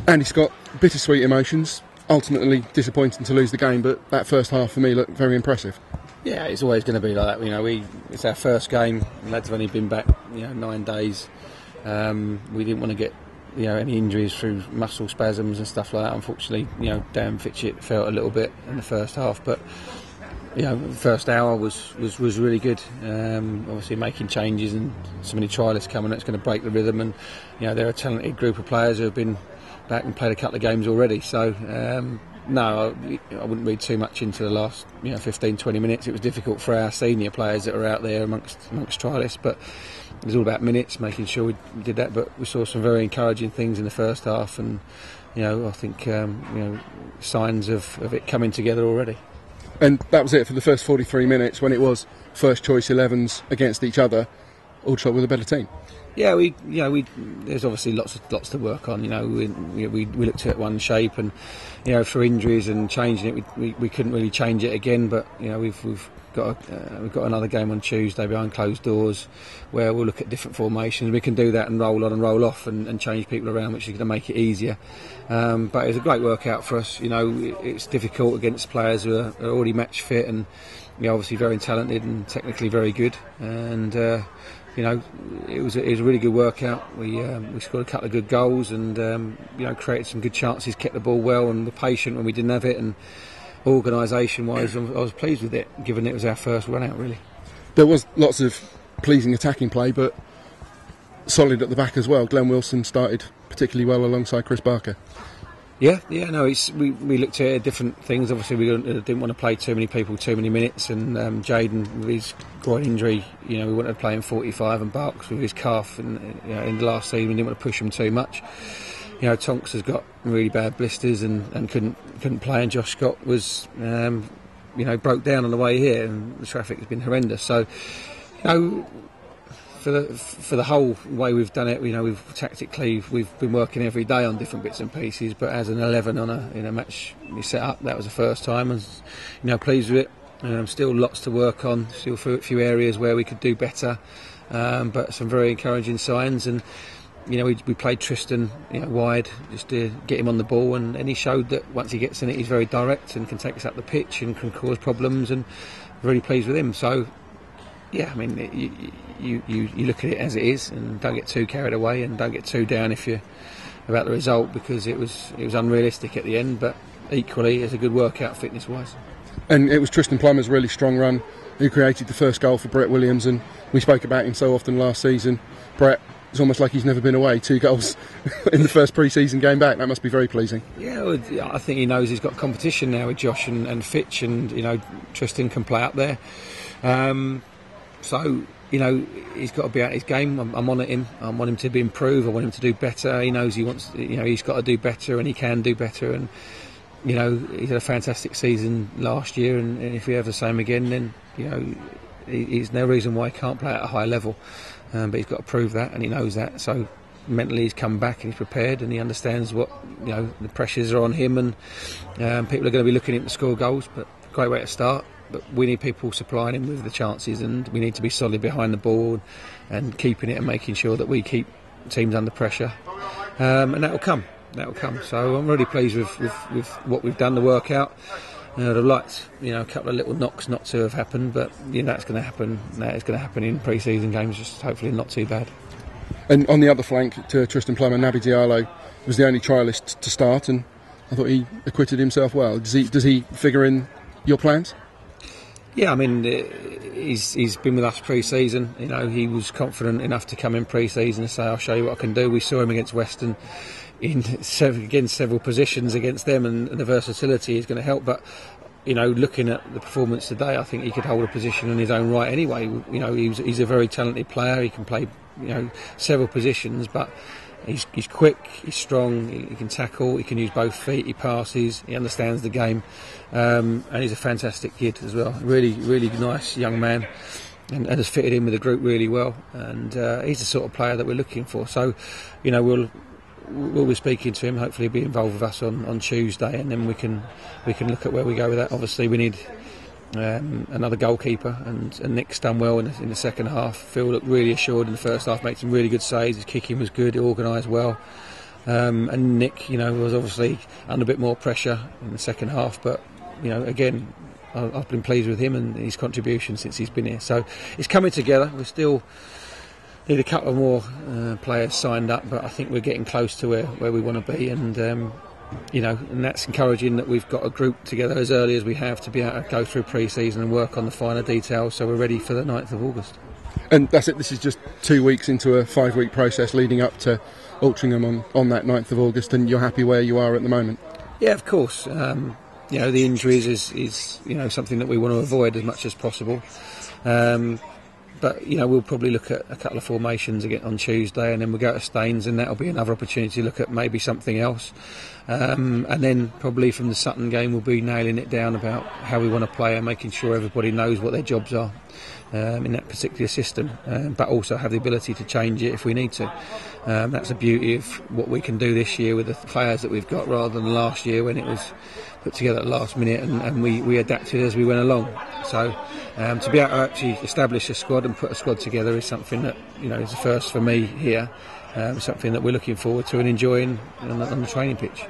And he's got bittersweet emotions. Ultimately disappointing to lose the game, but that first half for me looked very impressive. Yeah, it's always going to be like that. You know, it's our first game. The lads have only been back, 9 days. We didn't want to get, any injuries through muscle spasms and stuff like that. Unfortunately, Dan Fitchett felt a little bit in the first half, but the first hour was really good. Obviously making changes and so many trialists coming, it's going to break the rhythm. And they're a talented group of players who have been back and played a couple of games already. So no, I wouldn't read too much into the last 15-20 minutes. It was difficult for our senior players that were out there amongst trialists, but it was all about minutes, making sure we did that. But we saw some very encouraging things in the first half, and I think signs of it coming together already. And that was it for the first 43 minutes, when it was first choice 11s against each other. Aldershot with a better team. Yeah, we there's obviously lots to work on. We looked at one shape, and for injuries and changing it, we couldn't really change it again. But we've got another game on Tuesday behind closed doors, where we'll look at different formations. We can do that and roll on and roll off and change people around, which is going to make it easier. But it was a great workout for us. It's difficult against players who are already match fit and obviously very talented and technically very good. And it was a really good workout. We scored a couple of good goals and created some good chances, kept the ball well, and were patient when we didn't have it. And organisation-wise, I was pleased with it, given it was our first run out. Really, there was lots of pleasing attacking play, but solid at the back as well. Glenn Wilson started particularly well alongside Chris Barker. Yeah, no, we looked at different things. Obviously, we didn't want to play too many people too many minutes, and Jaden with his groin injury, we wanted to play him 45, and Barks with his calf in the last season, we didn't want to push him too much. Tonks has got really bad blisters and couldn't play, and Josh Scott was broke down on the way here, and the traffic has been horrendous. So for the whole way we've done it, we've tactically been working every day on different bits and pieces. But as an 11 in a match we set up, that was the first time, and pleased with it. Still lots to work on. Still a few areas where we could do better, but some very encouraging signs. And we played Tristan wide just to get him on the ball, and he showed that once he gets in it, he's very direct and can take us up the pitch and can cause problems. And really pleased with him. So. Yeah, I mean, you look at it as it is, and don't get too carried away, and don't get too down about the result, because it was unrealistic at the end. But equally, it's a good workout fitness-wise. And it was Tristan Plummer's really strong run who created the first goal for Brett Williams, and we spoke about him so often last season. Brett, it's almost like he's never been away. 2 goals in the first pre-season game back. That must be very pleasing. Yeah, well, I think he knows he's got competition now with Josh and Fitch, and Tristan can play up there. So, he's got to be out his game. I'm on at him. I want him to improve. I want him to do better. He knows he wants, he's got to do better, and he can do better. And, he had a fantastic season last year, and if we have the same again, then, there's no reason why he can't play at a high level. But he's got to prove that, and he knows that. So mentally he's come back and he's prepared, and he understands what, the pressures are on him, and people are going to be looking at him to score goals, but great way to start. But we need people supplying him with the chances, and we need to be solid behind the ball and keeping it and making sure that we keep teams under pressure. And that'll come. So I'm really pleased with what we've done, the workout. I'd have liked, a couple of little knocks not to have happened, but that's going to happen. That is going to happen in pre-season games, just hopefully not too bad. And on the other flank, to Tristan Plummer, Naby Diallo was the only trialist to start, and I thought he acquitted himself well. Does he figure in your plans? Yeah, I mean, he's been with us pre-season. He was confident enough to come in pre-season and say, "I'll show you what I can do." We saw him against Western against several positions against them, and the versatility is going to help. But looking at the performance today, I think he could hold a position in his own right anyway. He's a very talented player. He can play several positions, but he's quick, he's strong, he can tackle, he can use both feet, he passes, he understands the game, and he's a fantastic kid as well. Really, really nice young man, and has fitted in with the group really well. And he's the sort of player that we're looking for. So, we'll be speaking to him. Hopefully, he'll be involved with us on Tuesday, and then we can look at where we go with that. Obviously, we need another goalkeeper, and Nick's done well in the second half. Phil looked really assured in the first half, made some really good saves. His kicking was good, organised well. and Nick, was obviously under a bit more pressure in the second half, but again, I've been pleased with him and his contribution since he's been here. So it's coming together. We still need a couple of more players signed up, but I think we're getting close to where we want to be, and and that's encouraging that we've got a group together as early as we have to be able to go through pre-season and work on the finer details, so we're ready for the 9th of August. And that's it. This is just 2 weeks into a 5-week process leading up to Altrincham on that 9th of August, and you're happy where you are at the moment? Yeah, of course. The injuries is something that we want to avoid as much as possible. But we'll probably look at a couple of formations again on Tuesday, and then we'll go to Staines, and that'll be another opportunity to look at maybe something else. And then probably from the Sutton game, we'll be nailing it down about how we want to play and making sure everybody knows what their jobs are in that particular system, but also have the ability to change it if we need to. That's the beauty of what we can do this year with the players that we've got, rather than last year when it was put together at the last minute and we adapted as we went along. So to be able to actually establish a squad and put a squad together is something that is a first for me here, something that we're looking forward to and enjoying on the training pitch.